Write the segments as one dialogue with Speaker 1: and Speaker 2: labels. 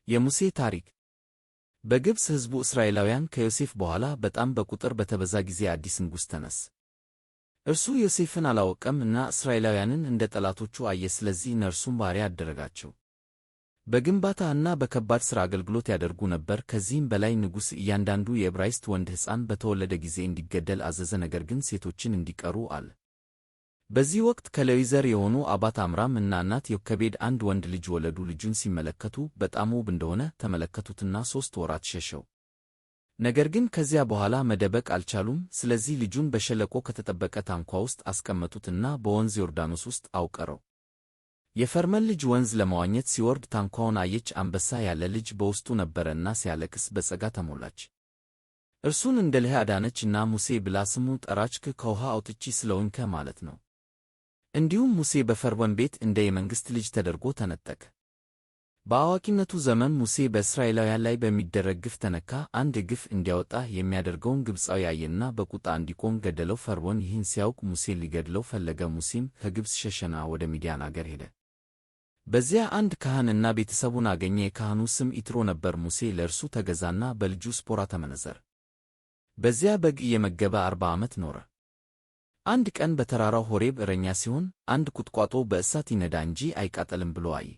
Speaker 1: የሙሴ ታሪክ። በግብፅ ሕዝቡ እስራኤላውያን ከዮሴፍ በኋላ በጣም በቁጥር በተበዛ ጊዜ አዲስ ንጉሥ ተነሳ። እርሱ ዮሴፍን አላወቀም እና እስራኤላውያንን እንደ ጠላቶቹ አየ። ስለዚህ እነርሱም ባሪያ አደረጋቸው። በግንባታ እና በከባድ ሥራ አገልግሎት ያደርጉ ነበር። ከዚህም በላይ ንጉሥ እያንዳንዱ የዕብራይስጥ ወንድ ሕፃን በተወለደ ጊዜ እንዲገደል አዘዘ፣ ነገር ግን ሴቶችን እንዲቀሩ አለ። በዚህ ወቅት ከሌዊ ዘር የሆኑ አባት አምራም እና እናት ዮኬቤድ አንድ ወንድ ልጅ ወለዱ። ልጁን ሲመለከቱ በጣም ውብ እንደሆነ ተመለከቱትና 3 ወራት ሸሸው። ነገር ግን ከዚያ በኋላ መደበቅ አልቻሉም። ስለዚህ ልጁን በሸለቆ ከተጠበቀ ታንኳ ውስጥ አስቀመጡትና በወንዝ ዮርዳኖስ ውስጥ አውቀረው። የፈርዖን ልጅ ወንዝ ለመዋኘት ሲወርድ ታንኳውን አየች። አንበሳ ያለ ልጅ በውስጡ ነበረና ሲያለቅስ በጸጋ ተሞላች። እርሱን እንደ ልጅ አዳነች እና ሙሴ ብላ ስሙን ጠራች። ከውሃ አውጥቼ ስለሆንከ ማለት ነው። እንዲሁም ሙሴ በፈርዖን ቤት እንደ የመንግሥት ልጅ ተደርጎ ተነጠቀ። በአዋቂነቱ ዘመን ሙሴ በእስራኤላውያን ላይ በሚደረግ ግፍ ተነካ። አንድ ግፍ እንዲያወጣ የሚያደርገውን ግብፃዊ አየና በቁጣ እንዲቆም ገደለው። ፈርዖን ይህን ሲያውቅ ሙሴን ሊገድለው ፈለገ። ሙሴም ከግብፅ ሸሸና ወደ ሚዲያን አገር ሄደ። በዚያ አንድ ካህን እና ቤተሰቡን አገኘ። የካህኑ ስም ኢትሮ ነበር። ሙሴ ለእርሱ ተገዛና በልጁ ስፖራ ተመነዘረ። በዚያ በግ እየመገበ 40 ዓመት ኖረ። አንድ ቀን በተራራው ሆሬብ እረኛ ሲሆን አንድ ቁጥቋጦ በእሳት ይነዳ እንጂ አይቃጠልም ብሎ አየ።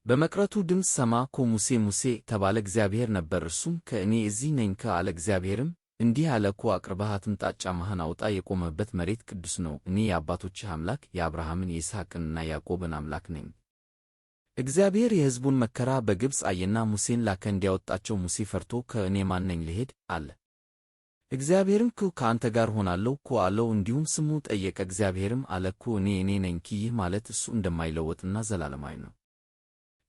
Speaker 1: በመቅረቱ ድምፅ ሰማ። ሙሴ ሙሴ ተባለ። እግዚአብሔር ነበር። እርሱም ከእኔ እዚህ ነኝ አለ። እግዚአብሔርም እንዲህ አለ፣ አቅርበህ አትምጣ፣ ጫማህን አውጣ፣ የቆመበት መሬት ቅዱስ ነው። እኔ የአባቶችህ አምላክ የአብርሃምን የይስሐቅንና ያዕቆብን አምላክ ነኝ። እግዚአብሔር የሕዝቡን መከራ በግብፅ አየና ሙሴን ላከ እንዲያወጣቸው። ሙሴ ፈርቶ ከእኔ ማን ነኝ ልሄድ አለ። እግዚአብሔርም ከአንተ ጋር ሆናለሁ አለው። እንዲሁም ስሙ ጠየቀ። እግዚአብሔርም አለ እኔ ነኝ። ይህ ማለት እሱ እንደማይለወጥና ዘላለማዊ ነው።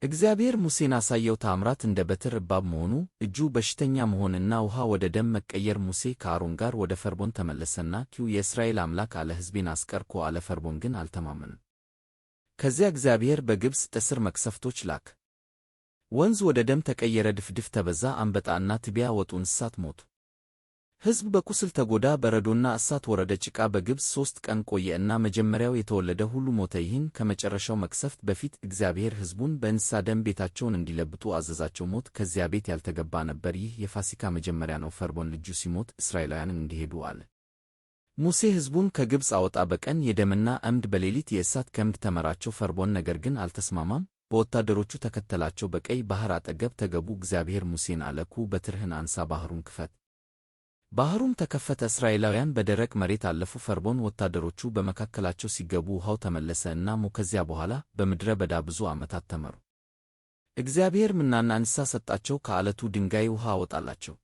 Speaker 1: እግዚአብሔር ሙሴን አሳየው ተአምራት፣ እንደ በትር እባብ መሆኑ፣ እጁ በሽተኛ መሆንና ውሃ ወደ ደም መቀየር። ሙሴ ከአሮን ጋር ወደ ፈርዖን ተመለሰና የእስራኤል አምላክ አለ ሕዝቤን አስቀር አለ። ፈርዖን ግን አልተማመንም። ከዚያ እግዚአብሔር በግብፅ 10 መቅሰፍቶች ላከ። ወንዝ ወደ ደም ተቀየረ፣ ድፍድፍ ተበዛ፣ አንበጣና ትቢያ ወጡ፣ እንስሳት ሞቱ። ሕዝብ በቁስል ተጎዳ፣ በረዶና እሳት ወረደ። ጭቃ በግብፅ 3 ቀን ቆየ እና መጀመሪያው የተወለደ ሁሉ ሞተ። ይህን ከመጨረሻው መቅሰፍት በፊት እግዚአብሔር ሕዝቡን በእንስሳ ደም ቤታቸውን እንዲለብጡ አዘዛቸው። ሞት ከዚያ ቤት ያልተገባ ነበር። ይህ የፋሲካ መጀመሪያ ነው። ፈርዖን ልጁ ሲሞት እስራኤላውያንን እንዲሄዱ አለ። ሙሴ ሕዝቡን ከግብፅ አወጣ። በቀን የደምና አምድ በሌሊት የእሳት ከምድ ተመራቸው። ፈርዖን ነገር ግን አልተስማማም። በወታደሮቹ ተከተላቸው። በቀይ ባሕር አጠገብ ተገቡ። እግዚአብሔር ሙሴን አለ በትርህን አንሳ፣ ባሕሩን ክፈት። ባሕሩም ተከፈተ። እስራኤላውያን በደረቅ መሬት አለፉ። ፈርዖን ወታደሮቹ በመካከላቸው ሲገቡ ውሃው ተመለሰ እና ከዚያ በኋላ በምድረ በዳ ብዙ ዓመታት ተመሩ። እግዚአብሔር መናና እንስሳ ሰጣቸው። ከዓለቱ ድንጋይ ውሃ አወጣላቸው።